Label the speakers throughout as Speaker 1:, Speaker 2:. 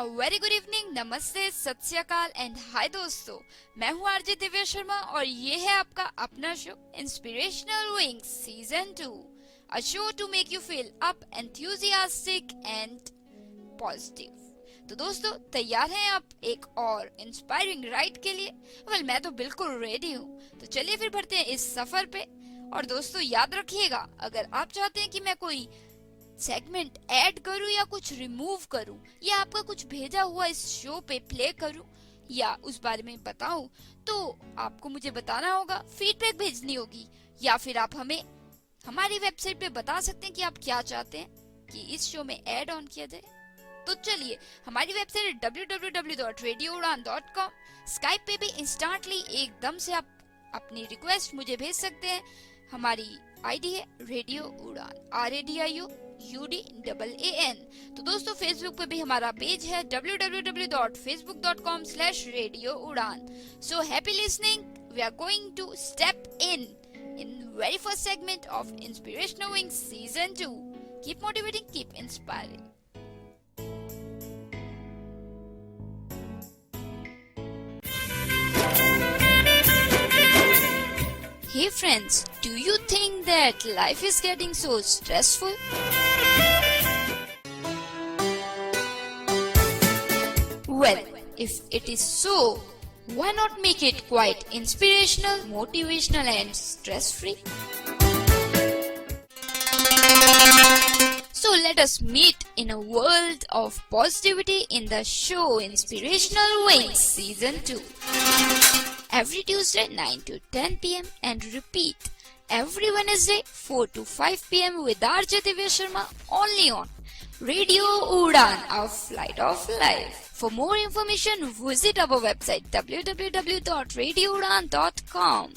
Speaker 1: A very good evening, नमस्ते, सत श्री अकाल एंड हाय दोस्तों, मैं हूँ आरजे दिव्या शर्मा और ये है आपका अपना show inspirational wings season 2, a show to make you feel up, enthusiastic and positive. तो दोस्तों, तैयार हैं आप एक और इंस्पायरिंग राइड के लिए? वेल, मैं तो बिल्कुल रेडी हूँ। तो चलिए फिर बढ़ते हैं इस सफर पे। और दोस्तों याद रखिएगा, अगर आप चाहते हैं कि मैं कोई सेगमेंट ऐड करूं या कुछ रिमूव करूं या आपका कुछ भेजा हुआ इस शो पे प्ले करूं या उस बारे में बताऊं, तो आपको मुझे बताना होगा, फीडबैक भेजनी होगी, या फिर आप हमें हमारी वेबसाइट पे बता सकते हैं कि आप क्या चाहते हैं कि इस शो में ऐड ऑन किया जाए। तो चलिए, हमारी वेबसाइट www.radioudan.com, स्काइप पे भी इंस्टेंटली एकदम से आप अपनी रिक्वेस्ट मुझे भेज सकते हैं। हमारी आईडी है रेडियो उड़ान, RADIOUDAAN। तो दोस्तों, फेसबुक पे भी हमारा पेज है www.facebook.com/radioudan। So happy listening. We are going to step in very first segment of Inspirational Wings Season 2. Keep motivating, keep inspiring. Hey friends, do you think that life is getting so stressful? Well, if it is so, why not make it quite inspirational, motivational and stress-free? So let us meet in a world of positivity in the show Inspirational Wings Season 2. Every Tuesday 9 to 10 p.m. and repeat every Wednesday 4 to 5 p.m. with RJ Divya Sharma only on Radio Udan, our flight of life. For more information, visit our website www.radioudan.com.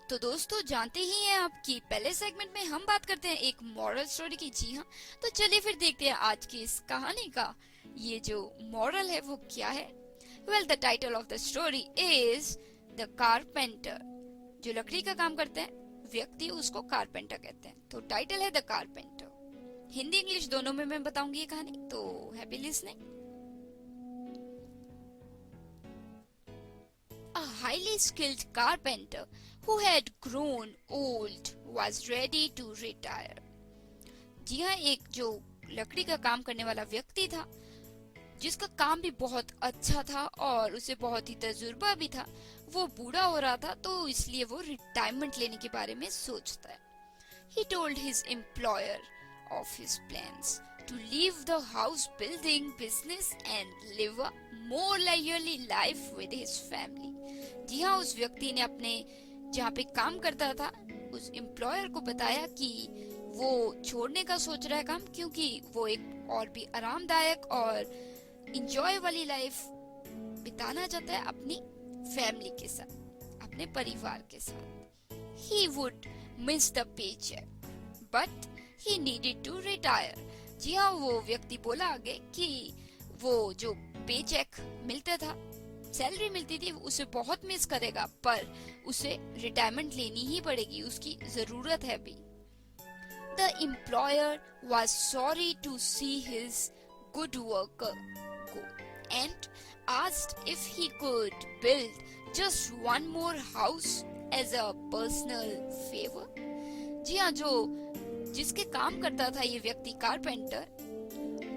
Speaker 1: तो दोस्तों, जानते ही हैं आप कि पहले segment में हम बात करते हैं एक मॉरल स्टोरी की। जी हाँ, तो चलिए फिर देखते हैं आज की इस कहानी का ये जो मॉरल है वो क्या है। Well, the title of the story is the carpenter. जो लकड़ी का काम करते हैं व्यक्ति, उसको कारपेंटर कहते हैं। तो टाइटल है द कारपेंटर। हिंदी इंग्लिश दोनों में मैं बताऊंगी ये कहानी, तो happy listening. A highly skilled carpenter who had grown old was ready to retire. जी हाँ, एक जो लकड़ी का काम करने वाला व्यक्ति था जिसका काम भी बहुत अच्छा था और उसे बहुत ही तजुर्बा भी था, वो बूढ़ा हो रहा था, तो इसलिए वो रिटायरमेंट लेने के बारे में सोचता है। He told his employer of his plans to leave the house building business and live a more leisurely life with his family. जी हाँ, उस व्यक्ति ने अपने जहाँ पे काम करता था उस एम्प्लॉयर को बताया कि वो छोड़ने का सोच रहा है काम, क्योंकि वो एक और भी आरामदायक और इंजॉय वाली लाइफ बिताना चाहता है अपनी फैमिली के साथ, अपने परिवार के साथ। He would miss the paycheck, but he needed to retire. जी हाँ, वो व्यक्ति बोला आगे कि वो जो पेचेक मिलता था, सैलरी मिलती थी, उसे बहुत मिस करेगा, पर उसे रिटायरमेंट लेनी ही पड़ेगी, उसकी जरूरत है भी। The employer was sorry to see his good worker go and asked if he could build just one more house as a personal favor. जी हाँ, जो जिसके काम करता था ये व्यक्ति कारपेंटर,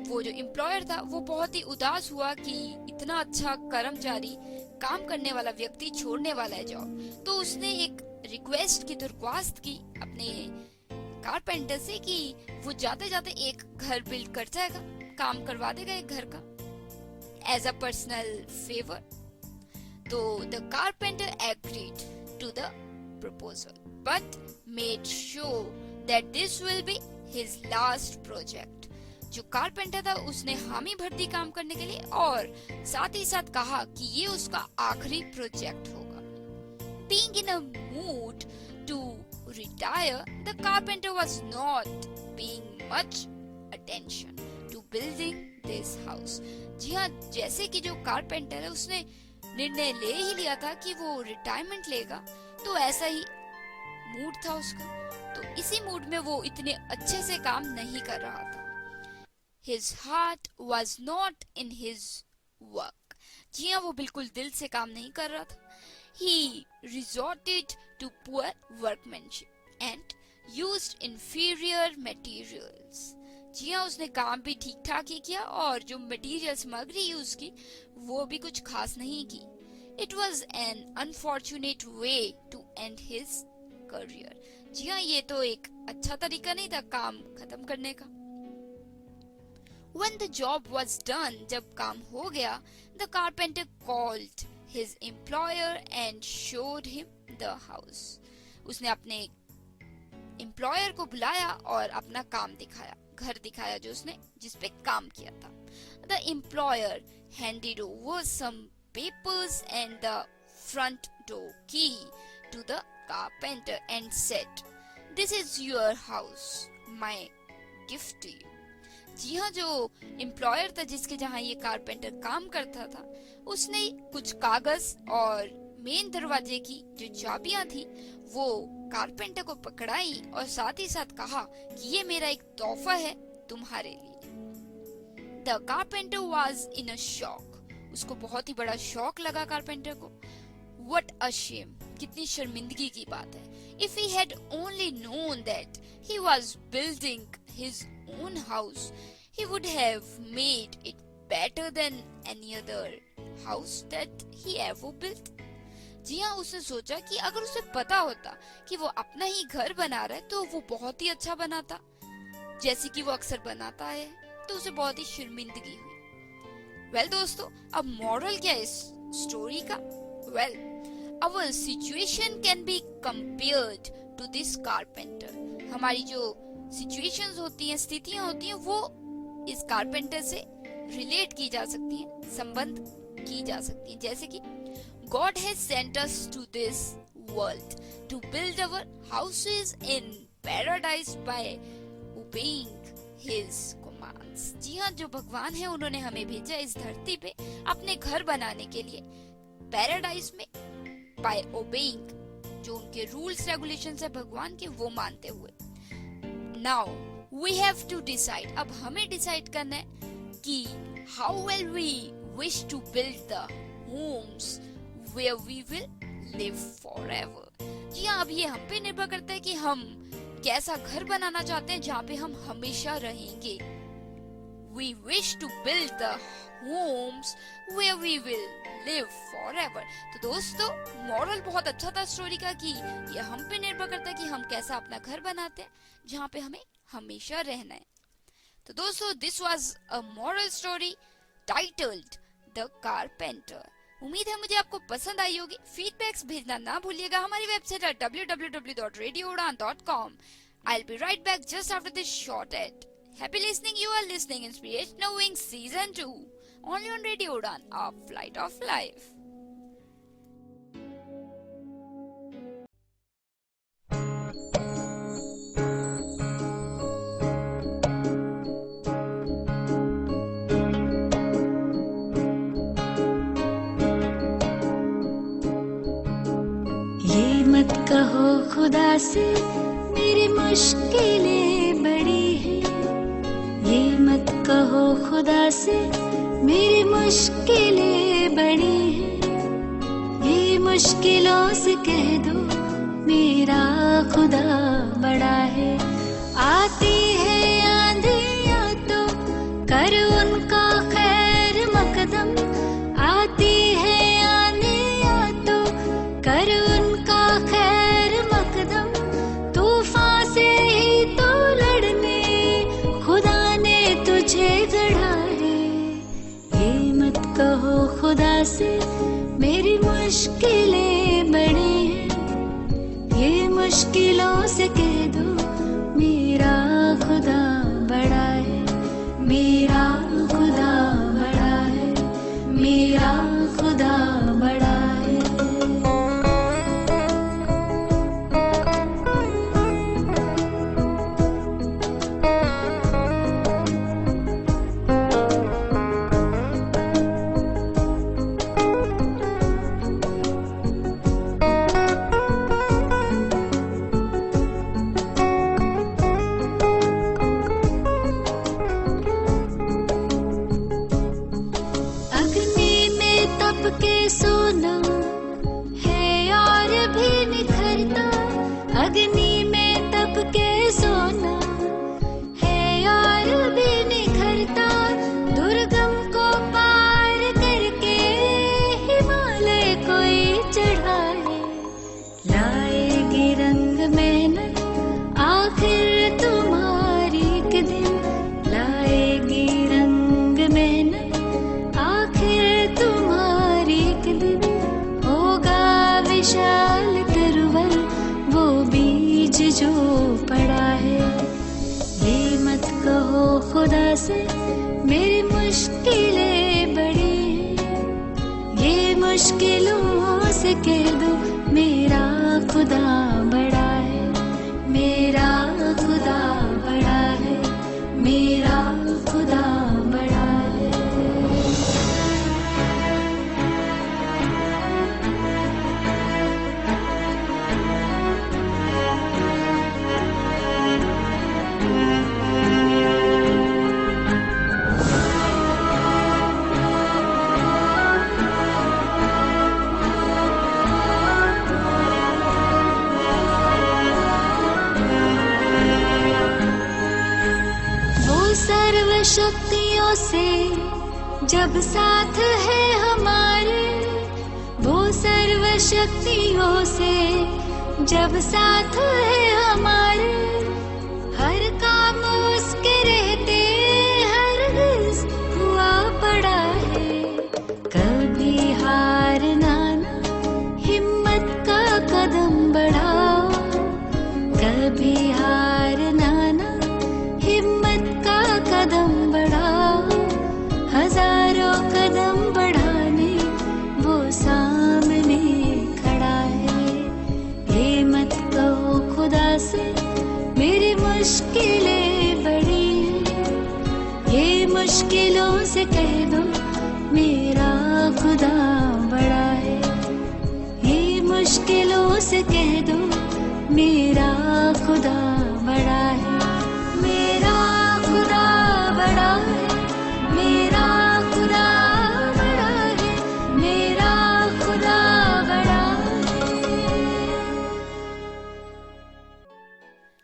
Speaker 1: वो जो एम्प्लॉयर था वो बहुत ही उदास हुआ कि इतना अच्छा कर्मचारी, काम करने वाला व्यक्ति छोड़ने वाला है जॉब। तो उसने एक रिक्वेस्ट की दरख्वास्त की अपने कारपेंटर से कि वो जाते जाते एक घर बिल्ड कर जाएगा, काम करवा देगा एक घर का एज अ पर्सनल फेवर। तो the carpenter agreed to the proposal but made sure that this will be his last project. जो कारपेंटर था उसने हामी भर दी काम करने के लिए और साथ ही साथ कहा कि ये उसका आखिरी प्रोजेक्ट होगा। Being in a mood to retire, the carpenter was not paying much attention to building this house. जी हाँ, जैसे कि जो कारपेंटर है उसने निर्णय ले ही लिया था कि वो रिटायरमेंट लेगा, तो ऐसा ही मूड था उसका, तो इसी मूड में वो इतने अच्छे से काम नहीं कर रहा था। His heart was not in his work. जी हाँ, वो बिल्कुल दिल से काम नहीं कर रहा था। He resorted to poor workmanship and used inferior materials. जी हाँ, उसने काम भी ठीक ठाक ही किया और जो मटेरियल सामग्री यूज की वो भी कुछ खास नहीं की। It was an unfortunate way to end his career. जी हाँ, ये तो एक अच्छा तरीका नहीं था काम खत्म करने का। When the job was done, जब काम हो गया, the carpenter called his employer and showed him the house. उसने अपने एम्प्लॉयर को बुलाया और अपना काम दिखाया, घर दिखाया जो उसने जिस पे काम किया था। The employer handed over some papers and the front door key to the carpenter and said, "This is your house, my gift to you." जी हाँ, जो एम्प्लॉयर था जिसके जहाँ ये कारपेंटर काम करता था, उसने कुछ कागज और मेन दरवाजे की जो चाबियां थी वो कारपेंटर को पकड़ाई और साथ ही साथ कहा कि ये मेरा एक तोहफा है तुम्हारे लिए। The carpenter was in a shock. उसको बहुत ही बड़ा शौक लगा कारपेंटर को। What a shame! कितनी शर्मिंदगी की बात है। If he had only known that he was building his own house, he would have made it better than any other house that he ever built. जी हाँ, उसने सोचा कि अगर उसे पता होता कि वो अपना ही घर बना रहा है तो वो बहुत ही अच्छा बनाता, जैसे कि वो अक्सर बनाता है, तो उसे बहुत ही शर्मिंदगी हुई। वेल दोस्तों, अब मॉरल क्या है इस स्टोरी का? Well, our situation can be compared to this carpenter. हमारी जो सिचुएशंस होती हैं, स्थितियां होती हैं, वो इस कारपेंटर से रिलेट की जा सकती हैं, संबंध की जा सकती हैं। जैसे कि God has sent us to this world to build our houses in paradise by obeying His commands. जी हाँ, जो भगवान है उन्होंने हमें भेजा इस धरती पे अपने घर बनाने के लिए पैराडाइज में, by obeying, जो उनके रूल्स रेगुलेशंस है भगवान के, वो मानते हुए। Now we have to decide. अब हमें डिसाइड करना है कि how will we wish to build the homes where we will live forever. जी हाँ, अब ये हम पे निर्भर करता है कि हम कैसा घर बनाना चाहते हैं जहाँ पे हम हमेशा रहेंगे। We wish to build the homes where we will live forever. तो दोस्तों, मॉरल बहुत अच्छा था स्टोरी का कि ये हम पे निर्भर करता है कि हम कैसा अपना घर बनाते हैं जहाँ पे हमें हमेशा रहना है। तो दोस्तों, this was a moral story titled The Carpenter. उम्मीद है मुझे आपको पसंद आई होगी। फीडबैक्स भेजना ना भूलिएगा हमारी वेबसाइट है www.radioudan.com. I'll be right back just after this short ad. Happy listening. You are listening Inspirational Wings Season 2 only on Radio Udan, a flight of life.
Speaker 2: मत कहो खुदा से मेरी मुश्किलें बड़ी हैं, ये मत कहो खुदा से मेरी मुश्किलें बड़ी हैं, ये मुश्किलों से कह दो मेरा खुदा बड़ा है। आती है आंधियाँ तो कर उनका खैर मकदम, आती है आंधियाँ तो कर उनका खैर मकदम, तूफान से ही तो लड़ने खुदा ने तुझे गढ़ा है। ये मत कहो खुदा से मेरी मुश्किलें बड़ी हैं, ये मुश्किलों से कह दो मेरा खुदा बड़ा है, मेरा खुदा बड़ा है, मेरा खुदा बड़ा है। विशाल तरुवर वो बीज जो पड़ा है। ये मत कहो खुदा से मेरी मुश्किलें बड़ी हैं, ये मुश्किलों से कह दो मेरा खुदा बड़ा है, मेरा खुदा बड़ा है, मेरा खुदा बड़ा है। सर्व शक्तियों से जब साथ है हमारे, वो सर्व शक्तियों से जब साथ है हमारे, हर काम उसके रहते हरगिज़ हुआ पड़ा है। कभी हारना ना, हिम्मत का कदम बढ़ाओ, कभी हारना ना, हिम्मत का कदम बढ़ाओ, हजारों कदम बढ़ाने वो सामने खड़ा है। ये मत कहो खुदा से मेरी मुश्किलें बड़ी हैं, ये मुश्किलों से कह दो मेरा खुदा बड़ा है, ये मुश्किलों से कह दो मेरा खुदा बड़ा है, मेरा खुदा बड़ा है, मेरा खुदा बड़ा है, मेरा खुदा बड़ा है।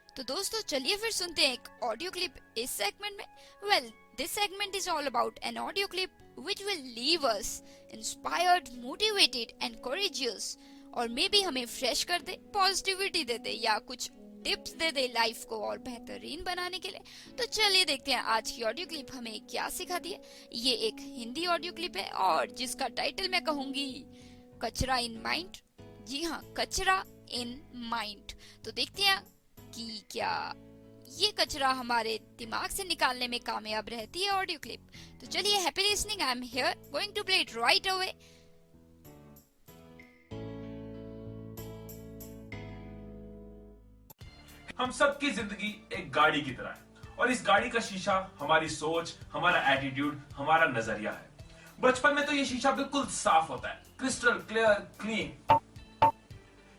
Speaker 1: तो दोस्तों चलिए फिर सुनते हैं एक ऑडियो क्लिप इस सेगमेंट में। Well, this segment is all about an audio clip which will leave us inspired, motivated and courageous, और मे बी हमें फ्रेश कर दे, पॉजिटिविटी दे दे या कुछ टिप्स दे दे लाइफ को और बेहतरीन बनाने के लिए। तो चलिए देखते हैं आज की ऑडियो क्लिप हमें क्या सिखाती है। ये एक हिंदी ऑडियो क्लिप है और जिसका टाइटल मैं कहूंगी कचरा इन माइंड। जी हाँ, कचरा इन माइंड। तो देखते हैं कि क्या ये कचरा हमारे दिमाग से निकालने में कामयाब रहती है ऑडियो क्लिप। तो चलिए, happy listening, I am here going to play it right away.
Speaker 3: हम सबकी जिंदगी एक गाड़ी की तरह है और इस गाड़ी का शीशा हमारी सोच, हमारा एटीट्यूड, हमारा नजरिया है। बचपन में तो ये शीशा बिल्कुल साफ होता है, क्रिस्टल क्लियर, क्लीन।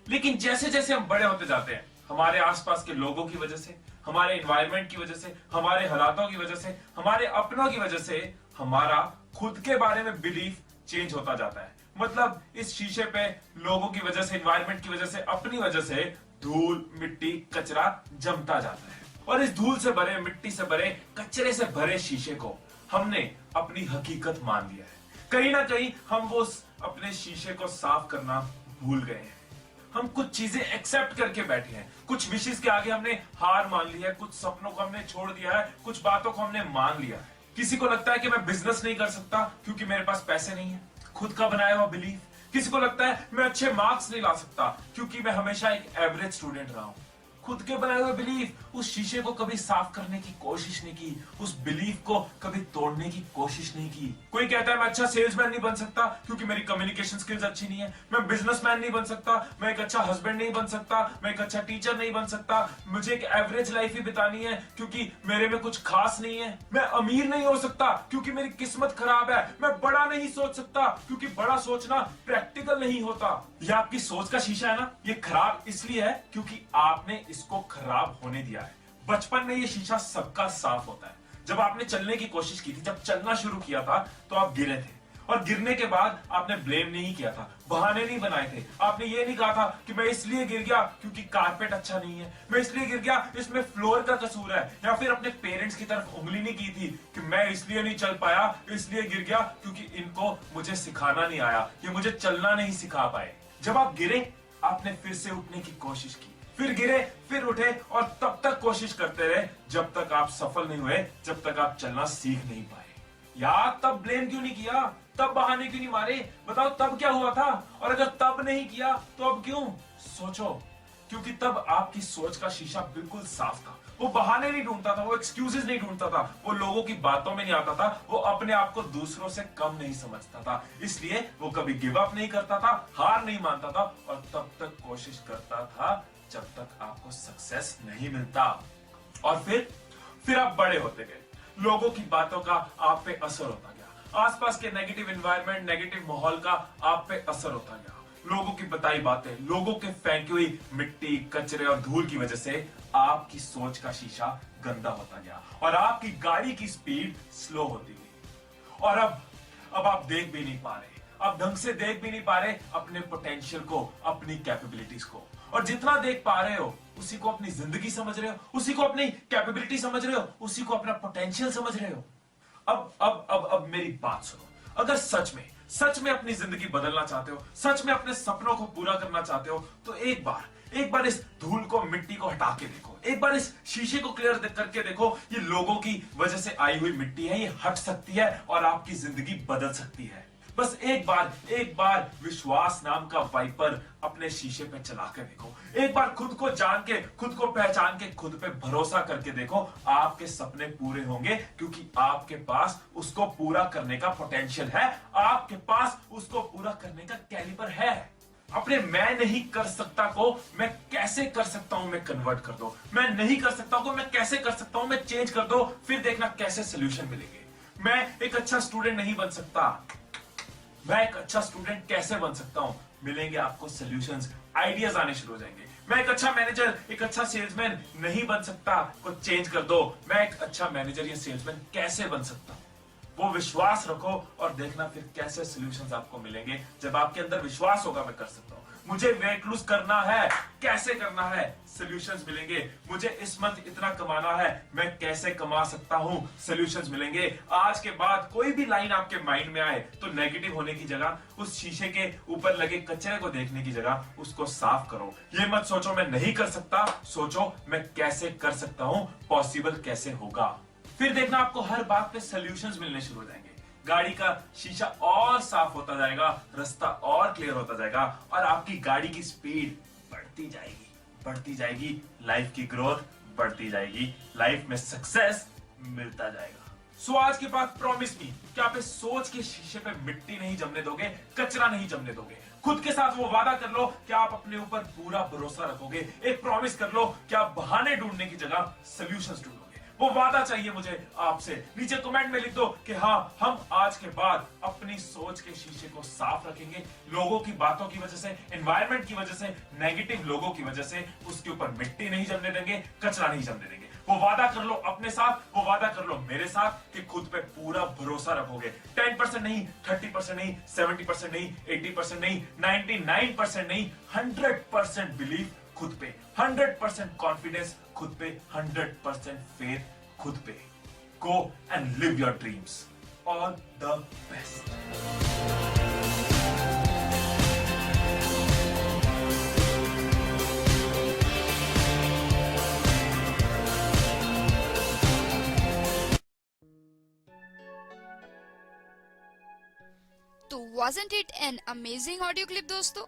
Speaker 3: लेकिन जैसे जैसे हम बड़े होते जाते हैं, हमारे आसपास के लोगों की वजह से, हमारे एनवायरनमेंट की वजह से, हमारे हालातों की वजह से, हमारे अपनों की वजह से हमारा खुद के बारे में बिलीफ चेंज होता जाता है। मतलब इस शीशे पे लोगों की वजह से, एनवायरनमेंट की वजह से, अपनी वजह से धूल, मिट्टी, कचरा जमता जाता है और इस धूल से भरे, मिट्टी से भरे, कचरे से भरे शीशे को हमने अपनी हकीकत मान लिया है। कहीं ना कहीं हम वो अपने शीशे को साफ करना भूल गए हैं। हम कुछ चीजें एक्सेप्ट करके बैठे हैं, कुछ विशेष के आगे हमने हार मान ली है, कुछ सपनों को हमने छोड़ दिया है, कुछ बातों को हमने मान लिया है। किसी को लगता है कि मैं बिजनेस नहीं कर सकता क्योंकि मेरे पास पैसे नहीं है, खुद का बनाया हुआ बिलीफ। किसी को लगता है मैं अच्छे मार्क्स नहीं ला सकता क्योंकि मैं हमेशा एक एवरेज स्टूडेंट रहा हूं। खुद के बनाए हुए बिलीफ, उस शीशे को कभी साफ करने की कोशिश नहीं की, उस बिलीफ को कभी तोड़ने की कोशिश नहीं की। कोई कहता है मैं अच्छा सेल्समैन नहीं बन सकता क्योंकि मेरी कम्युनिकेशन स्किल्स अच्छी नहीं है, मैं बिजनेसमैन नहीं बन सकता, मैं एक अच्छा हस्बैंड नहीं बन सकता, मैं एक अच्छा टीचर नहीं बन सकता, मुझे एक एवरेज लाइफ ही बितानी है क्योंकि मेरे में कुछ खास नहीं है, मैं अमीर नहीं हो सकता क्योंकि मेरी किस्मत खराब है, मैं बड़ा नहीं सोच सकता क्योंकि बड़ा सोचना प्रैक्टिकल नहीं होता। ये आपकी सोच का शीशा है ना, ये खराब इसलिए है क्योंकि आपने इसको खराब होने दिया है। बचपन में ये शीशा सबका साफ होता है। जब आपने चलने की कोशिश की थी, जब चलना शुरू किया था तो आप गिरे थे और गिरने के बाद आपने ब्लेम नहीं किया था, बहाने नहीं बनाए थे। आपने ये नहीं कहा था कि मैं इसलिए गिर गया क्योंकि कारपेट अच्छा नहीं है, मैं इसलिए गिर गया इसमें फ्लोर का कसूर है, या फिर अपने पेरेंट्स की तरफ उंगली नहीं की थी कि मैं इसलिए नहीं चल पाया, इसलिए गिर गया क्योंकि इनको मुझे सिखाना नहीं आया, ये मुझे चलना नहीं सिखा पाए। जब आप गिरे, आपने फिर से उठने की कोशिश की, फिर गिरे, फिर उठे और तब तक कोशिश करते रहे जब तक आप सफल नहीं हुए, जब तक आप चलना सीख नहीं पाए। यार तब ब्लेम क्यों नहीं किया? तब बहाने क्यों नहीं मारे? बताओ तब क्या हुआ था? और अगर तब नहीं किया तो अब क्यों? सोचो, क्योंकि तब आपकी सोच का शीशा बिल्कुल साफ था। वो बहाने नहीं ढूंढता था, वो एक्सक्यूजेस नहीं ढूंढता था, वो लोगों की बातों में नहीं आता था, वो अपने आप को दूसरों से कम नहीं समझता था। इसलिए वो कभी गिव अप नहीं करता था, हार नहीं मानता था, और तब तक कोशिश करता था जब तक आपको सक्सेस नहीं मिलता। और फिर आप बड़े होते गए, लोगों की बातों का आप पे असर होता गया, आसपास के नेगेटिव एनवायरनमेंट, नेगेटिव माहौल का आप पे असर होता गया। लोगों की बताई बातें, लोगों के फेंकी हुई मिट्टी, कचरे और धूल की वजह से आपकी सोच का शीशा गंदा होता गया और आपकी गाड़ी की स्पीड स्लो होती गई। और अब आप देख भी नहीं पा रहे, आप ढंग से देख भी नहीं पा रहे अपने पोटेंशियल को, अपनी कैपेबिलिटीज को। और जितना देख पा रहे हो उसी को अपनी जिंदगी समझ रहे हो, उसी को अपनी कैपेबिलिटी समझ रहे हो, उसी को अपना पोटेंशियल समझ रहे हो। अब मेरी बात सुनो, अगर सच में अपनी जिंदगी बदलना चाहते हो, सच में अपने सपनों को पूरा करना चाहते हो, तो एक बार इस धूल को, मिट्टी को हटा के देखो, एक बार इस शीशे को क्लियर करके देखो। ये लोगों की वजह से आई हुई मिट्टी है, ये हट सकती है और आपकी जिंदगी बदल सकती है। बस एक बार विश्वास नाम का वाइपर अपने शीशे पे चला के देखो। एक बार खुद को जान के, खुद को पहचान के, खुद पे भरोसा करके देखो। आपके सपने पूरे होंगे, क्योंकि आपके पास उसको पूरा करने का पोटेंशियल है, आपके पास उसको पूरा करने का कैलिबर है। अपने मैं नहीं कर सकता को मैं कैसे कर सकता हूं में कन्वर्ट कर दो, मैं नहीं कर सकता को मैं कैसे कर सकता हूं में चेंज कर दो, फिर देखना कैसे सोल्यूशन मिलेंगे। मैं एक अच्छा स्टूडेंट नहीं बन सकता, मैं एक अच्छा स्टूडेंट कैसे बन सकता हूं? मिलेंगे आपको सॉल्यूशंस, आइडियाज आने शुरू हो जाएंगे। मैं एक अच्छा मैनेजर, एक अच्छा सेल्समैन नहीं बन सकता, को चेंज कर दो, मैं एक अच्छा मैनेजर या सेल्समैन कैसे बन सकता हूं? वो विश्वास रखो और देखना फिर कैसे सॉल्यूशंस आपको मिलेंगे। जब आपके अंदर विश्वास होगा मैं कर सकता हूं, मुझे वेट लूज करना है, कैसे करना है, सॉल्यूशंस मिलेंगे। मुझे इस मंथ इतना कमाना है, मैं कैसे कमा सकता हूं, सॉल्यूशंस मिलेंगे। आज के बाद कोई भी लाइन आपके माइंड में आए तो नेगेटिव होने की जगह, उस शीशे के ऊपर लगे कचरे को देखने की जगह उसको साफ करो। ये मत सोचो मैं नहीं कर सकता, सोचो मैं कैसे कर सकता हूं, पॉसिबल कैसे होगा। फिर देखना आपको हर बात पे सॉल्यूशंस मिलने शुरू हो जाएंगे। गाड़ी का शीशा और साफ होता जाएगा, रास्ता और क्लियर होता जाएगा और आपकी गाड़ी की स्पीड बढ़ती जाएगी, लाइफ की ग्रोथ बढ़ती जाएगी, लाइफ में सक्सेस मिलता जाएगा। सो आज के बाद प्रॉमिस मी कि आप इस सोच के शीशे पे मिट्टी नहीं जमने दोगे, कचरा नहीं जमने दोगे। खुद के साथ वो वादा कर लो कि आप अपने ऊपर पूरा भरोसा रखोगे। एक प्रॉमिस कर लो कि आप बहाने ढूंढने की जगह सॉल्यूशंस ढूंढोगे। वो वादा चाहिए मुझे आपसे। नीचे कमेंट में लिख दो कि हाँ, हम आज के बाद अपनी सोच के शीशे को साफ रखेंगे। लोगों की बातों की वजह से, एनवायरनमेंट की वजह से, नेगेटिव लोगों की वजह से उसके ऊपर मिट्टी नहीं जमने देंगे, कचरा नहीं जमने देंगे। वो वादा कर लो अपने साथ, वो वादा कर लो मेरे साथ कि खुद पे पूरा भरोसा रखोगे। 10% नहीं, 30% नहीं, 70% नहीं, 80% नहीं, 99% नहीं, 100% बिलीव खुद पे, 100% कॉन्फिडेंस खुद पे, 100% फेथ खुद पे। Go and live your dreams. All the best.
Speaker 1: तो wasn't it an amazing audio clip दोस्तों?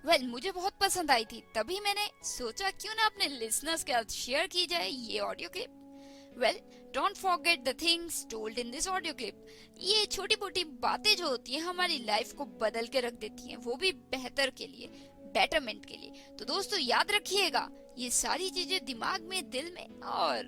Speaker 1: मुझे बहुत पसंद आई थी, तभी मैंने सोचा क्यों ना अपने लिसनर्स के साथ शेयर की जाए ये audio clip. Don't forget the things told in this audio clip. ये छोटी मोटी बातें जो होती हैं हमारी लाइफ को बदल के रख देती हैं, वो भी बेहतर के लिए, बेटरमेंट के लिए। तो दोस्तों याद रखिएगा ये सारी चीजें दिमाग में, दिल में, और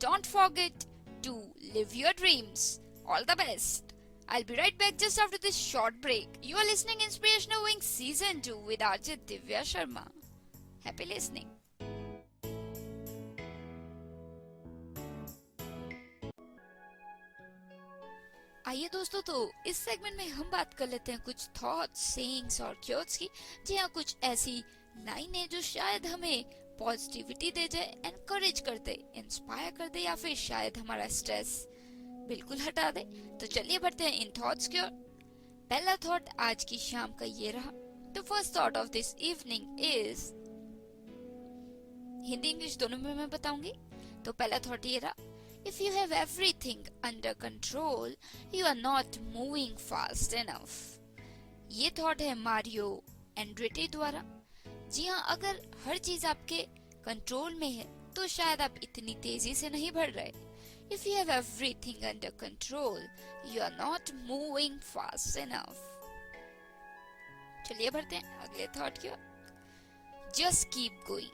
Speaker 1: don't forget to live your dreams. All the best. I'll be right back just after this short break. You are listening Inspirational Wings Season 2 with RJ Divya Sharma. Happy listening. आइए दोस्तों, तो इस सेगमेंट में हम बात कर लेते हैं कुछ थॉट्स, सेइंग्स और क्योट्स की। जी हाँ, कुछ ऐसी लाइनें जो शायद हमें पॉजिटिविटी दे जाए, एनकरेज कर दे, इंस्पायर कर दे, या फिर शायद हमारा स्ट्रेस बिल्कुल हटा दे। तो चलिए बढ़ते हैं इन थॉट्स की ओर। पहला थॉट आज की शाम का ये रहा। The first thought of this evening is, Hindi English दोनों में मैं बताऊंगी। तो पहला थॉट ये रहा If you have everything under control, you are not moving fast enough. ये थॉट है मारियो एंड्रेटी द्वारा। जी हाँ, अगर हर चीज आपके कंट्रोल में है तो शायद आप इतनी तेजी से नहीं बढ़ रहे। If you have everything under control, you are not moving fast enough. चलिए बढ़ते हैं अगले थॉट की ओर। Just keep going.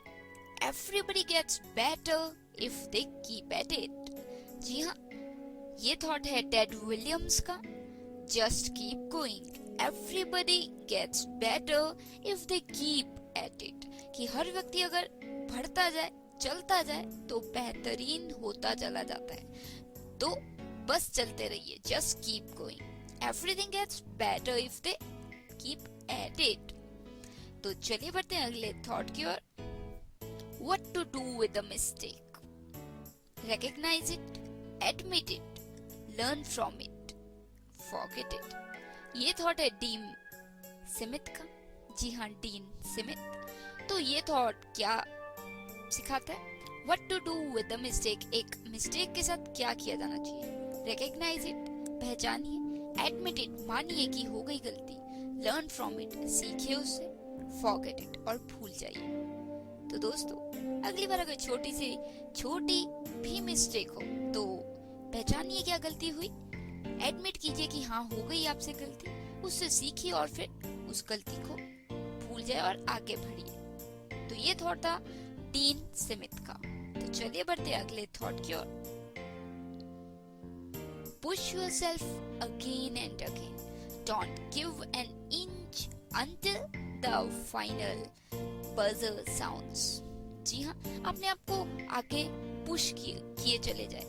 Speaker 1: Everybody gets better if they keep at it. जी हाँ, ये थॉट है टेड विलियम्स का। Just keep going. Everybody gets better if they keep at it. कि हर व्यक्ति अगर बढ़ता जाए, चलता जाए तो बेहतरीन होता चला जाता है। तो बस चलते रहिए। Just keep going. Everything gets better if they keep at it. तो चलिए बढ़ते हैं अगले थॉट की ओर। What to do with a mistake? Recognize it, admit it, learn from it, forget it. ये थॉट है डीन स्मिथ का। जी हाँ, डीन स्मिथ। तो ये थॉट क्या सिखाता है? What to do with a mistake? एक मिस्टेक के साथ क्या किया जाना चाहिए? Recognize it, पहचानिए, admit it, मानिए कि हो गई गलती, learn from it, सीखिए उससे, forget it, और भूल जाइए। तो दोस्तों, अगली बार अगर छोटी भी मिस्टेक हो तो पहचानिए क्या गलती हुई, एडमिट कीजिए कि हाँ हो गई आपसे गलती, उससे सीखिए और फिर उस गलती को भूल जाए और आगे बढ़िए। तो ये थॉट था डीन स्मिथ का। तो चलिए बढ़ते अगले थॉट की ओर। Push yourself again and again, don't give an inch until the final buzzer sounds. जी हाँ, अपने आप को आगे पुश किए चले जाए,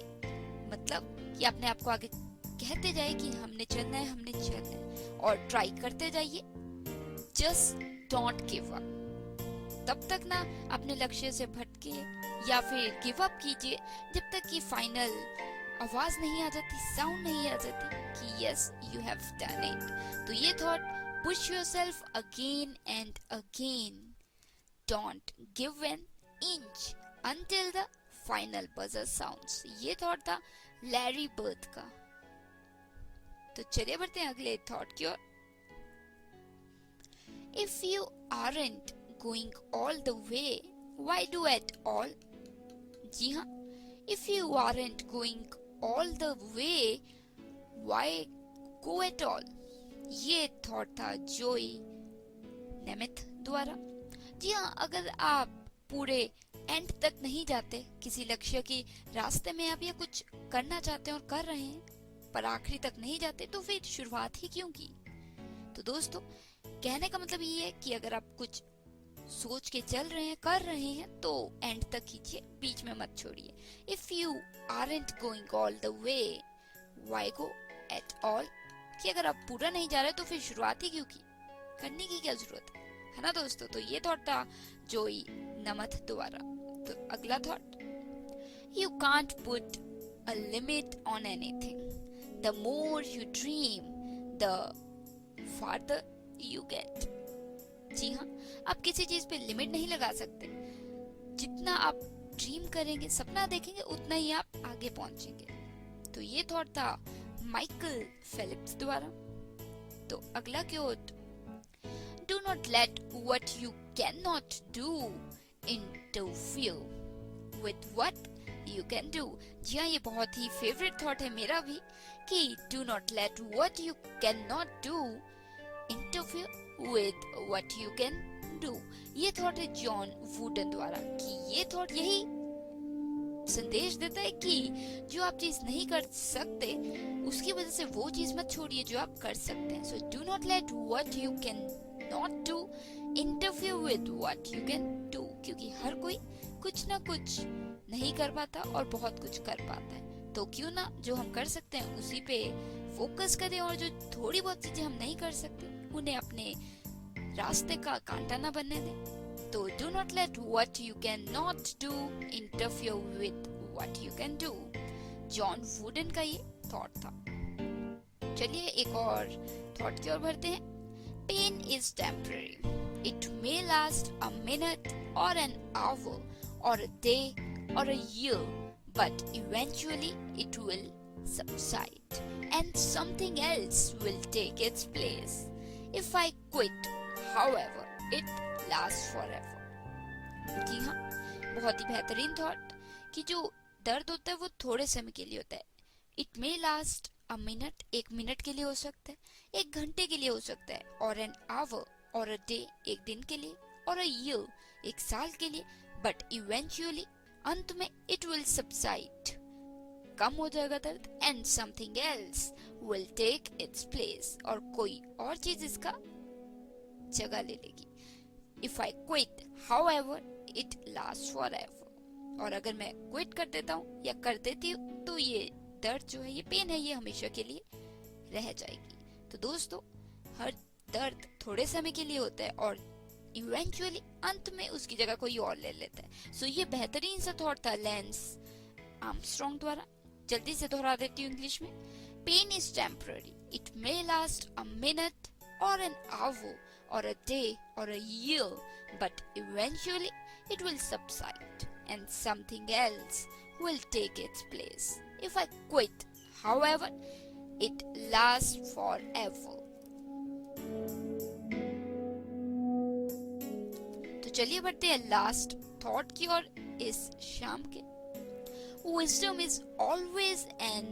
Speaker 1: मतलब कि अपने आप को आगे कहते जाए कि हमने चलना है और ट्राई करते जाइए। Just don't give up. तब तक ना अपने लक्ष्य से भटके या फिर गिव अप कीजिए जब तक कि फाइनल आवाज नहीं आ जाती, साउंड नहीं आ जाती कि yes you have done it. तो ये thought push yourself again and again, don't give an inch until the final buzzer sounds. ये थॉट था लैरी बर्ड का। तो चलिए बढ़ते हैं अगले थॉट की ओर। If you aren't going all the way, why do at all? जी हाँ, if you aren't going all the way, why go at all? ये थॉट था जोई नेमेथ द्वारा। जी हाँ, अगर आप पूरे एंड तक नहीं जाते किसी लक्ष्य के रास्ते में, आप ये कुछ करना चाहते हैं और कर रहे हैं पर आखिरी तक नहीं जाते तो फिर शुरुआत ही क्यों की? तो दोस्तों, कहने का मतलब ये है कि अगर आप कुछ सोच के चल रहे हैं, कर रहे हैं तो एंड तक कीजिए, बीच में मत छोड़िए। If you aren't going all the way, why go at all? कि अगर आप पूरा नहीं जा रहे तो फिर शुरुआत ही क्यों की? करने की क्या जरूरत है ना दोस्तों? तो ये थॉट था जोई नमथ द्वारा। तो अगला thought, you can't put a limit on anything, the more you dream the farther you get. जी हाँ, आप किसी चीज पे लिमिट नहीं लगा सकते। जितना आप ड्रीम करेंगे, सपना देखेंगे, उतना ही आप आगे पहुंचेंगे। तो ये थॉट था माइकल फेलिप्स द्वारा। तो अगला quote, do not let what you can not do interfere with what you can do. जी हाँ, ये बहुत ही फेवरेट थॉट है मेरा भी कि do not let what you can not do interfere with what you can do. ये thought है जॉन वुडन द्वारा। कि ये थॉट यही संदेश देता है कि जो आप चीज नहीं कर सकते उसकी वजह से वो चीज मत छोड़िए जो आप कर सकते हैं। So do not let what you can not do interfere with what you can do. क्योंकि हर कोई कुछ ना कुछ नहीं कर पाता और बहुत कुछ कर पाता है। तो क्यों ना जो हम कर सकते हैं उसी पे फोकस करें और जो थोड़ी बहुत चीजें हम नहीं कर सकते उन्हें अपने रास्ते का कांटा ना बनने दें। तो do not let what you cannot do interfere with what you can do. John wooden का ये थॉट था। चलिए एक और थॉट की ओर बढ़ते हैं। Pain is temporary. It may last a minute or an hour or a day or a year, but eventually it will subside and something else will take its place. If I quit, however, it lasts forever. जी हाँ, बहुत ही बेहतरीन thought कि जो दर्द होता है वो थोड़े समय के लिए होता है. It may last a minute, 1 minute के लिए हो सकता है, 1 घंटे के लिए हो सकता है, और एन आवर और अ डे, 1 दिन के लिए, और अ ईयर, 1 साल के लिए, बट इवेंचुअली, अंत में, इट विल सबसाइड, कम हो जाएगा दर्द, and something else will take its place, और कोई और चीज इसका जगह ले लेगी. If I quit, however, it last forever. और अगर मैं क्विट कर देता हूँ या कर देती हूँ तो ये दर्द जो है, ये पेन है, ये हमेशा के लिए रह जाएगी. तो दोस्तों, हर दर्द थोड़े समय के लिए होता है और इवेंचुअली अंत में उसकी जगह कोई और ले लेता है. सो ये बेहतरीन सा थॉट था लैंस आर्मस्ट्रॉन्ग द्वारा. जल्दी से दोहरा देती हूँ इंग्लिश में. Pain is temporary, it may last a minute और an hour or a day or a year, but eventually it will subside and something else will take its place. If I quit, however, it lasts forever. तो चलिए बढ़ते हैं last thought की ओर इस शाम के. Wisdom is always an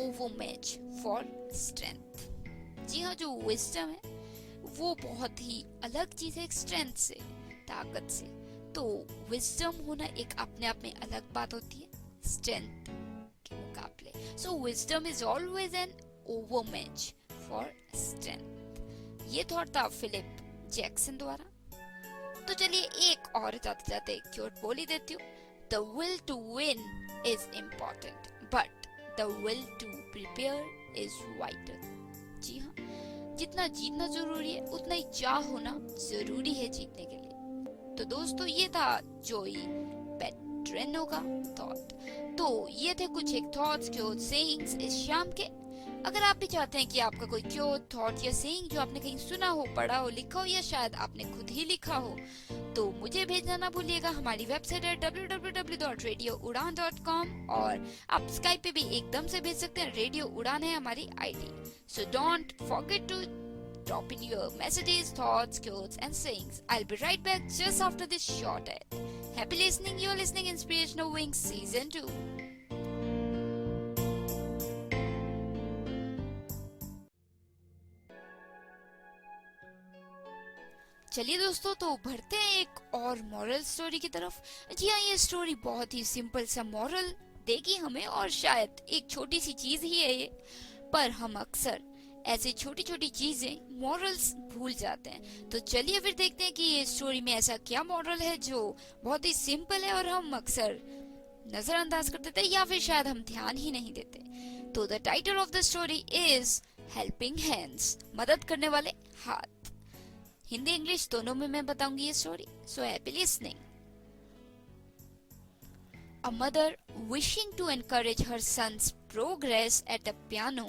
Speaker 1: overmatch for strength. जी हाँ, जो wisdom है वो बहुत ही अलग चीज है स्ट्रेंथ से, ताकत से. तो विजडम होना एक अपने आप में अलग बात होती है स्ट्रेंथ के मुकाबले. So wisdom is always an overmatch for strength. ये थॉट था फिलिप जैक्सन द्वारा. तो चलिए एक और जाते जाते क्योट बोल ही देती हूँ. The will to win is important but the will to prepare is vital. जी हाँ, जितना जीतना जरूरी है उतना ही चाह होना जरूरी है जीतने के लिए. तो दोस्तों, ये था जोई पेट्रेनो का थॉट. तो ये थे कुछ एक थॉट्स, क्योट, सेइंग्स इस शाम के. अगर आप भी चाहते हैं कि आपका कोई क्योट, थॉट या सेइंग जो आपने कहीं सुना हो, पढ़ा हो, लिखा हो या शायद आपने खुद ही लिखा हो, तो मुझे भेजना ना भूलिएगा. हमारी वेबसाइट है www.radioudan.com और आप स्काइप पे भी एकदम से भेज सकते हैं. रेडियो उड़ान है हमारी ID. So don't forget to drop in your messages, thoughts, quotes and sayings. I'll be right back just after this short ad. Happy listening. You're listening Inspirational Wings Season 2. चलिए दोस्तों, तो बढ़ते हैं एक और मॉरल स्टोरी की तरफ. जी हाँ, ये स्टोरी बहुत ही सिंपल सा मॉरल देगी हमें, और शायद एक छोटी सी चीज ही है ये, पर हम अक्सर ऐसी छोटी छोटी चीजें मॉरल्स भूल जाते हैं. तो चलिए फिर देखते हैं कि ये स्टोरी में ऐसा क्या मॉरल है जो बहुत ही सिंपल है और हम अक्सर नजरअंदाज कर देते हैं या फिर शायद हम ध्यान ही नहीं देते. तो the title of the story is helping hands, मदद करने वाले हाथ. हिंदी इंग्लिश दोनों में मैं बताऊंगी ये story. So happy listening. A mother wishing to encourage her son's progress at the piano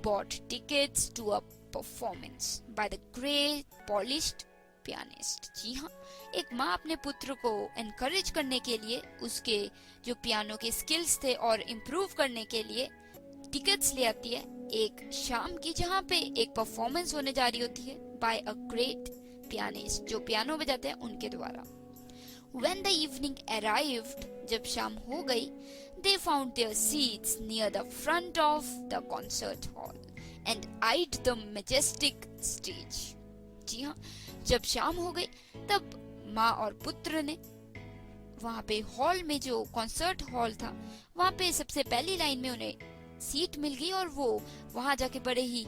Speaker 1: bought tickets to a performance by the great polished pianist. जी हाँ, एक माँ अपने पुत्र को encourage करने के लिए उसके जो पियानो के स्किल्स थे और इम्प्रूव करने के लिए टिकट्स ले आती है एक शाम की, जहाँ पे एक परफॉर्मेंस होने जा रही होती है by a great pianist, जो पियानो बजाते हैं उनके द्वारा. When the evening arrived, जब शाम हो गई, they found their seats near the front of the concert hall and eyed the majestic stage. जी हाँ, जब शाम हो गई तब माँ और पुत्र ने वहाँ पे हॉल में, जो कॉन्सर्ट हॉल था, वहाँ पे सबसे पहली लाइन में उन्हें सीट मिल गई और वो वहाँ जाके बड़े ही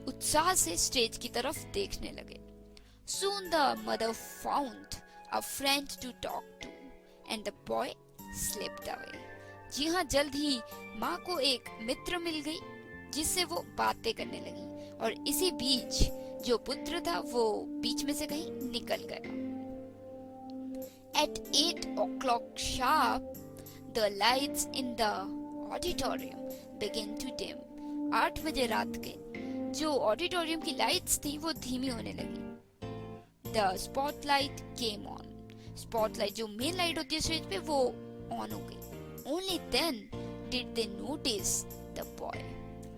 Speaker 1: उत्साह से स्टेज की तरफ देखने लगे. Soon the mother found a friend to talk to and the boy slipped away. जी हाँ, जल्द ही माँ को एक मित्र मिल गई जिससे वो बातें करने लगी, और इसी बीच जो पुत्र था वो बीच में से कहीं निकल गया. At 8 o'clock sharp, the lights in the auditorium began to dim. 8 बजे रात के जो ऑडिटोरियम की लाइट्स थी वो धीमी होने लगी. The spotlight came on. Spotlight जो मेन लाइट होती है स्टेज पे वो ऑन हो गई. Only then did they notice the boy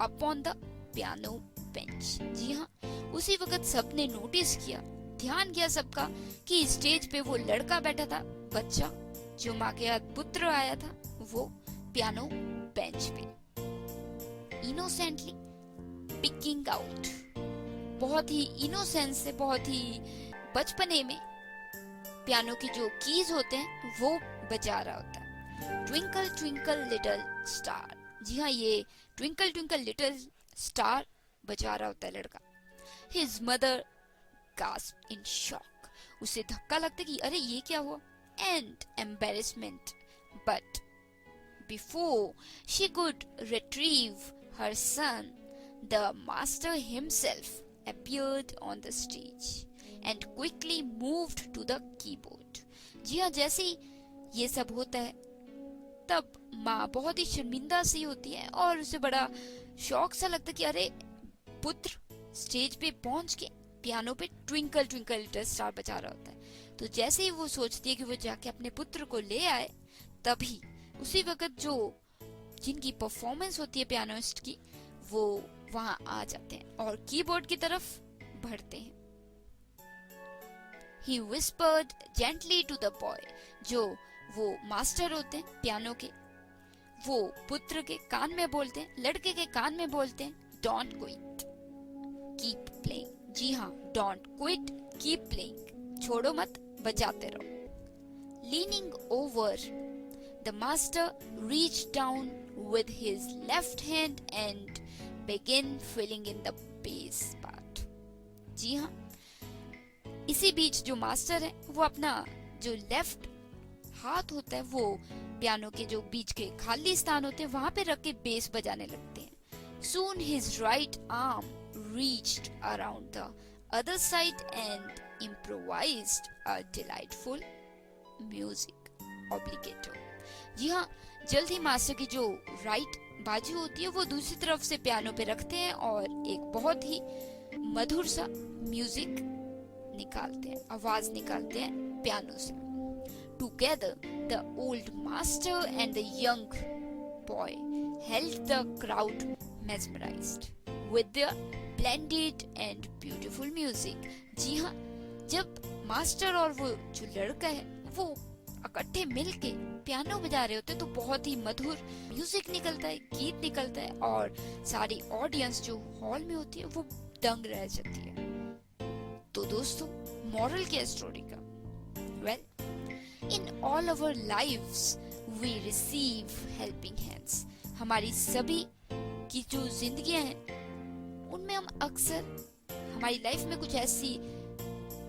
Speaker 1: up on the piano bench. जी हाँ, उसी वक्त सबने नोटिस किया, ध्यान किया सबका कि स्टेज पे वो लड़का बैठा था, बच्चा जो माँ के हाथ पुत्र आया था, वो पियानो बेंच पे इनोसेंटली पिकिंग आउट, बहुत ही इनोसेंस से, बहुत ही बचपने में पियानो की जो कीज होते हैं वो बजा रहा होता है। ट्विंकल ट्विंकल लिटिल स्टार, जी हाँ, ये ट्विंकल ट्विंकल लिटिल स्टार बजा रहा होता है लड़का। His mother gasped in shock, उसे धक्का लगता कि अरे ये क्या हुआ, and embarrassment, but before she could retrieve her son, the master himself appeared on the stage and quickly moved to the keyboard. जी हाँ, जैसे ही ये सब होता है तब माँ बहुत ही शर्मिंदा सी होती है और उसे बड़ा शौक सा लगता कि अरे पुत्र स्टेज पे पहुंच के पियानो पे ट्विंकल ट्विंकल लिटिल स्टार बजा रहा होता है। तो जैसे ही वो सोचती है कि वो जाके अपने पुत्र को ले आए, तभी उसी वक्त जो जिनकी परफॉर्मेंस होती है पियानोइस्ट की, वो वहां आ जाते हैं और कीबोर्ड की तरफ बढ़ते हैं। He whispered gently to the boy, जो वो मास्टर होते हैं पियानो के, वो पुत्र के कान में बोलते हैं, लड़के के कान में बोलते हैं, Don't quit, keep playing. जी हाँ, Don't quit, keep playing. छोड़ो मत, बजाते रहो। Leaning over, the master reached down with his left hand and began filling in the bass part. जी हाँ, इसी बीच जो मास्टर है वो अपना जो लेफ्ट हाथ होता है वो पियानो के जो बीच के खाली स्थान होते हैं वहां पे रख के बेस बजाने लगते हैं। Soon his right arm reached around the other side and improvised a delightful music obligato. जी हाँ, जल्द ही मास्टर की जो राइट बाजू होती है वो दूसरी तरफ से पियानो पे रखते हैं और एक बहुत ही मधुर सा म्यूजिक निकालते हैं, आवाज निकालते हैं पियानो से। Together, the old master and the young boy held the crowd mesmerized with their splendid and beautiful music. जी हाँ, जब मास्टर और वो जो लड़का है वो इकट्ठे मिलके पियानो बजा रहे होते हैं तो बहुत ही मधुर म्यूजिक निकलता है, गीत निकलता है और सारी ऑडियंस जो हॉल में होती है वो दंग रह जाती है। तो दोस्तों, मॉरल क्या स्टोरी का? Well, in all our lives we receive helping hands. हमारी सभी की जो जिंदगियां हैं उनमें हम अक्सर, हमारी लाइफ में कुछ ऐसी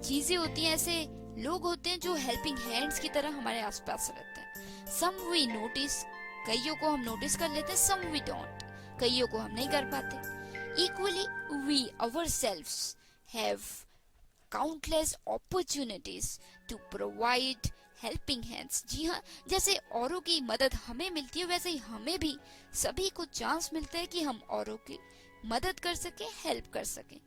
Speaker 1: चीजें होती हैं, ऐसे लोग होते हैं जो हेल्पिंग हैंड्स की तरह हमारे आसपास रहते हैं। सम वी नोटिस, कईयों को हम नोटिस कर लेते हैं, सम वी डोंट, कईयों को हम नहीं कर पाते। Equally we ourselves have countless opportunities to provide helping hands. जी हाँ, जैसे औरों की मदद हमें मिलती है वैसे ही हमें भी सभी को चांस मिलता है कि हम औरों की मदद कर सके, हेल्प कर सके।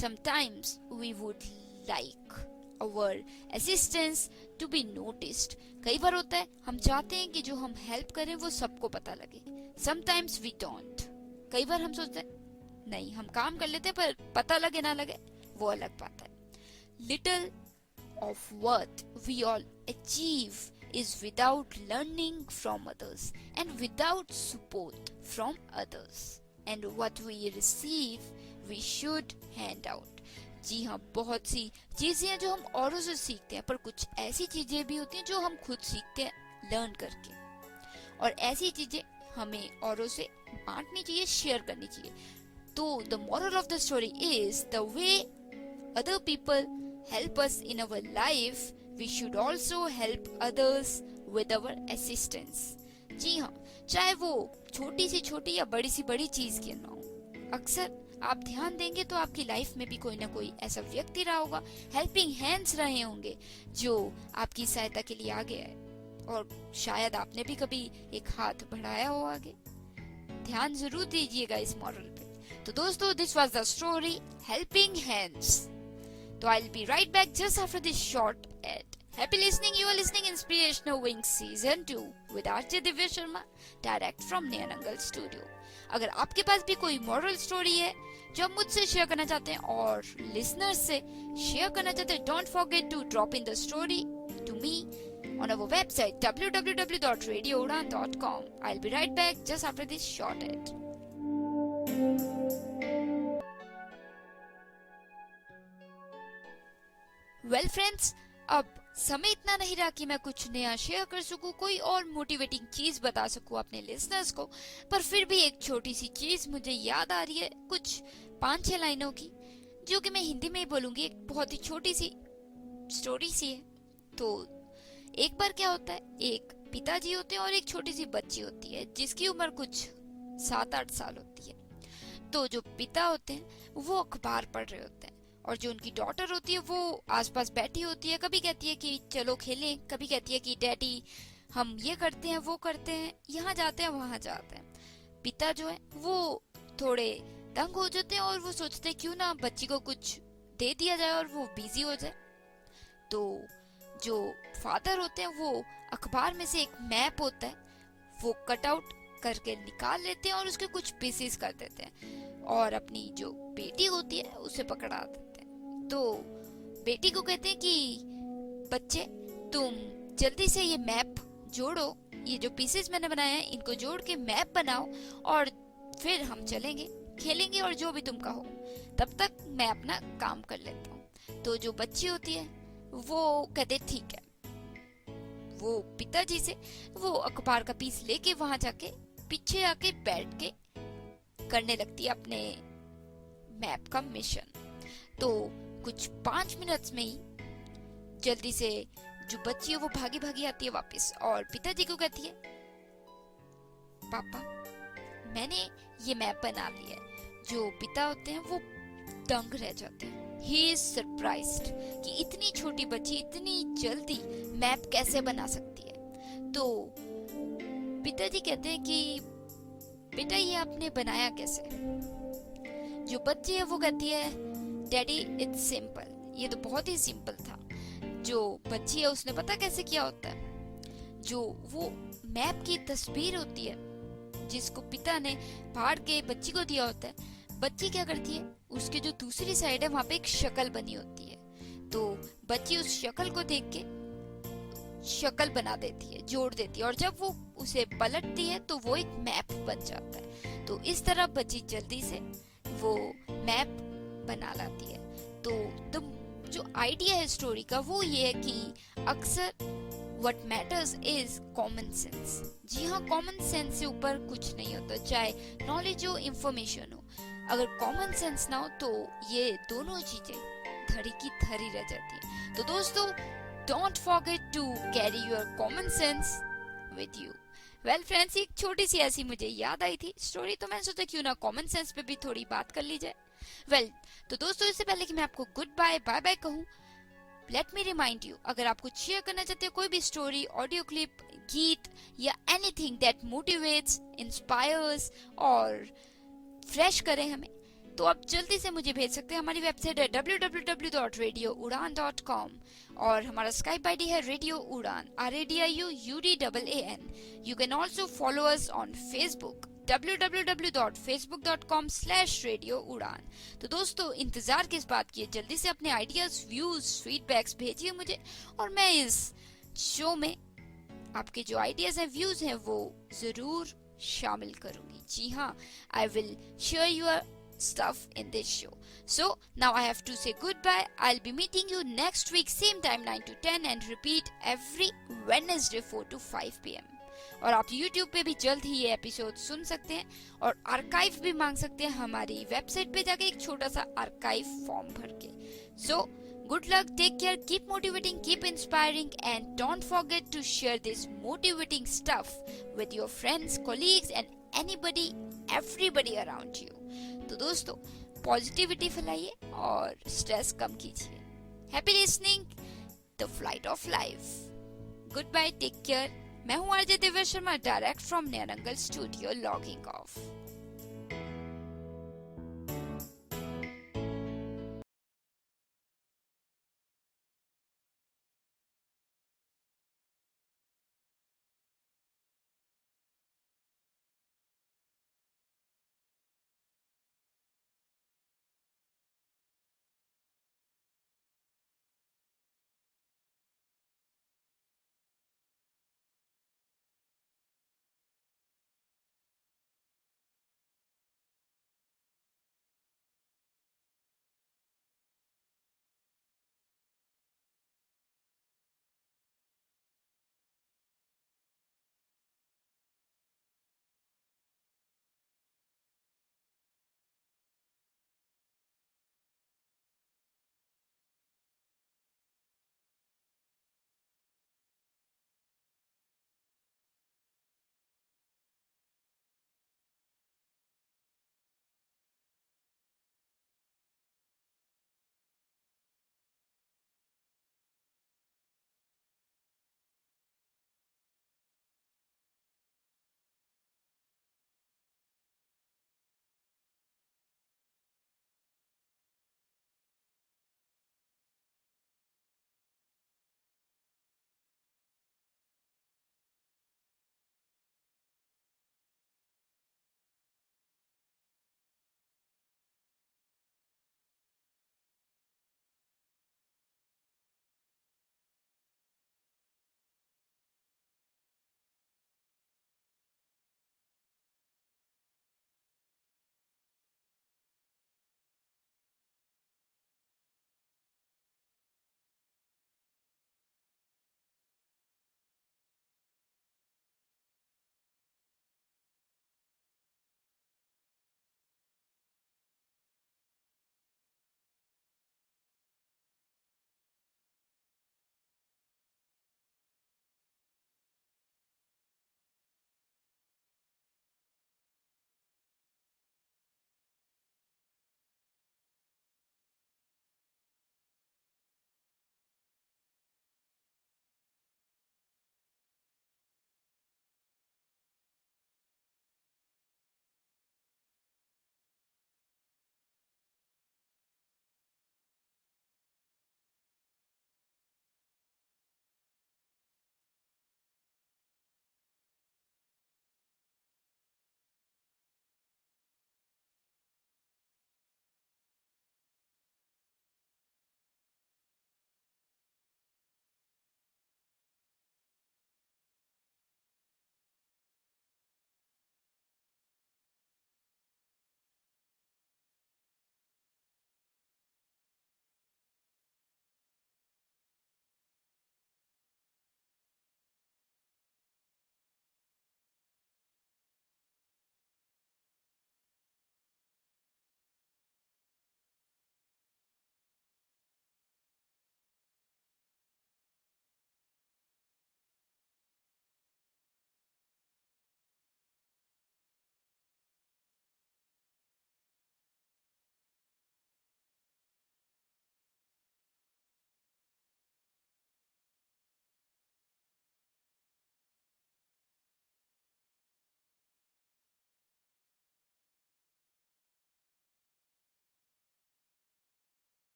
Speaker 1: Sometimes we would like our assistance to be noticed. कई बार होता है हम चाहते हैं कि जो हम हेल्प करें वो सबको पता लगे। Sometimes we don't. कई बार हम सोचते हैं नहीं, हम काम कर लेते हैं पर पता लगे ना लगे वो अलग बात है। Little of what we all achieve is without learning from others and without support from others. And what we receive, we should hand out. जी हाँ, बहुत सी चीजें हैं जो हम औरों से सीखते हैं, पर कुछ ऐसी चीजें भी होती हैं जो हम खुद सीखते हैं लर्न करके, और ऐसी चीजें हमें औरों से बांटनी चाहिए, शेयर करनी चाहिए। तो the moral of the story is the way other people help us in our life, we should also help others with our assistance. जी हाँ, चाहे वो छोटी सी छोटी या बड़ी सी बड़ी चीज क्यों ना हो, अक्सर आप ध्यान देंगे तो आपकी लाइफ में भी कोई ना कोई ऐसा व्यक्ति रहा होगा, हेल्पिंग हैंड्स रहे होंगे जो आपकी सहायता के लिए आगे आए, और शायद आपने भी कभी एक हाथ बढ़ाया हो आगे। ध्यान जरूर दीजिएगा इस मॉरल पे। तो दोस्तों, this was the story helping hands. So I'll be right back just after this short ad. Happy listening. You are listening Inspirational Wings Season 2 with RJ Divya Sharma, direct from Neanangal Studio. अगर आपके पास भी कोई moral story है जो आप मुझसे share करना चाहते हैं और लिसनर्स से शेयर करना चाहते हैं, don't forget to drop in the story to me on our website www.radioudan.com. I'll be right back just after this short ad. Well friends, अब समय इतना नहीं रहा कि मैं कुछ नया शेयर कर सकूं, कोई और मोटिवेटिंग चीज बता सकूं अपने लिसनर्स को, पर फिर भी एक छोटी सी चीज मुझे याद आ रही है, कुछ 5-6 लाइनों की, जो कि मैं हिंदी में ही बोलूंगी। एक बहुत ही छोटी सी स्टोरी सी है। तो एक बार क्या होता है, एक पिताजी होते हैं और एक छोटी सी बच्ची होती है जिसकी उम्र कुछ 7-8 साल होती है। तो जो पिता होते हैं वो अखबार पढ़ रहे होते हैं और जो उनकी डॉटर होती है वो आसपास बैठी होती है। कभी कहती है कि चलो खेलें, कभी कहती है कि डैडी हम ये करते हैं, वो करते हैं, यहाँ जाते हैं, वहां जाते हैं। पिता जो है वो थोड़े तंग हो जाते हैं और वो सोचते हैं क्यों ना बच्ची को कुछ दे दिया जाए और वो बिजी हो जाए। तो जो फादर होते हैं वो अखबार में से एक मैप होता है वो कट आउट करके निकाल लेते हैं और उसके कुछ पीसेस कर देते हैं और अपनी जो बेटी होती है उसे पकड़ा देते हैं। तो बेटी को कहते हैं कि बच्चे तुम जल्दी से ये मैप जोड़ो, ये जो पीसेस मैंने बनाए हैं इनको जोड़ के मैप बनाओ और फिर हम चलेंगे, खेलेंगे और जो भी तुम कहो, तब तक मैं अपना काम कर लेता हूँ। तो जो बच्ची होती है वो कहते ठीक है। वो पिताजी से वो अखबार का पीस लेके वहां जाके पीछे आके बैठ के करने लगती है अपने मैप का मिशन। तो कुछ 5 मिनट्स में ही जल्दी से जो बच्ची है वो भागी भागी आती है वापस और पिताजी को कहती है पापा मैंने ये मैप बना लिया है। जो पिता होते हैं वो दंग रह जाते हैं। He is surprised कि इतनी छोटी बच्ची इतनी जल्दी मैप कैसे बना सकती है। तो पिताजी कहते हैं कि बेटा ये आपने बनाया कैसे? जो बच्ची है वो कहती है डैडी इट्स सिंपल, ये तो बहुत ही सिंपल था। जो बच्ची है उसने पता कैसे किया होता है, जो वो मैप की तस्वीर होती है जिसको पिता ने फाड़ के बच्ची को दिया होता है, बच्ची क्या करती है उसके जो दूसरी साइड है वहां पे एक शक्ल बनी होती है। तो बच्ची उस शक्ल को देख के शक्ल बना देती है, जोड़ देती है और जब वो उसे पलटती है तो वो एक मैप बन जाता है। तो इस तरह बच्ची जल्दी से वो मैप बना लाती है। तो जो आइडिया है स्टोरी का वो ये है कि अक्सर what matters is common sense। जी हाँ, कॉमन सेंस से ऊपर कुछ नहीं होता, चाहे नॉलेज हो, इंफॉर्मेशन हो। अगर कॉमन सेंस ना हो तो ये दोनों चीजें धड़ी की धड़ी रह जाती है। तो दोस्तों don't forget to carry your common sense with you. Well friends, एक छोटी सी ऐसी मुझे याद आई थी स्टोरी, तो मैंने सोचा क्यों ना कॉमन सेंस पे भी थोड़ी बात कर ली जाए। वेल तो दोस्तों इससे पहले कि मैं आपको गुड बाय बाय बाय कहूँ, लेट मी रिमाइंड यू, अगर आप कुछ शेयर करना चाहते हो, कोई भी स्टोरी, ऑडियो क्लिप, गीत या एनीथिंग दैट मोटिवेट्स, इंस्पायर्स और फ्रेश करें हमें, तो आप जल्दी से मुझे भेज सकते हैं। हमारी वेबसाइट है www.radioudan.com और हमारा स्काइप आईडी है रेडियो उड़ान, RADIOUDAN। You can also follow us on Facebook www.facebook.com/radioudan। तो दोस्तों इंतजार किस बात की है, जल्दी से अपने आइडियाज, व्यूज, फीडबैक्स भेजिए मुझे और मैं इस शो में आपके जो आइडियाज हैं, व्यूज हैं वो जरूर शामिल करूंगी। जी हाँ, I will share your stuff in this show. So now I have to say goodbye. I'll be meeting you next week same time 9 to 10 and repeat every Wednesday 4 to 5 p.m. और आप YouTube पे भी जल्द ही ये episode सुन सकते हैं और archive भी मांग सकते हैं हमारी वेबसाइट पे जाके एक छोटा सा आर्काइव फॉर्म भर के। So good luck, take care, keep motivating, keep inspiring and don't forget to share this motivating stuff with your friends, colleagues and anybody, everybody around you. तो दोस्तों पॉजिटिविटी फैलाइए और स्ट्रेस कम कीजिए। Happy listening the flight of life. Goodbye, take care. मैं हूँ RJ Divya Sharma, direct from Nerangal studio, logging of.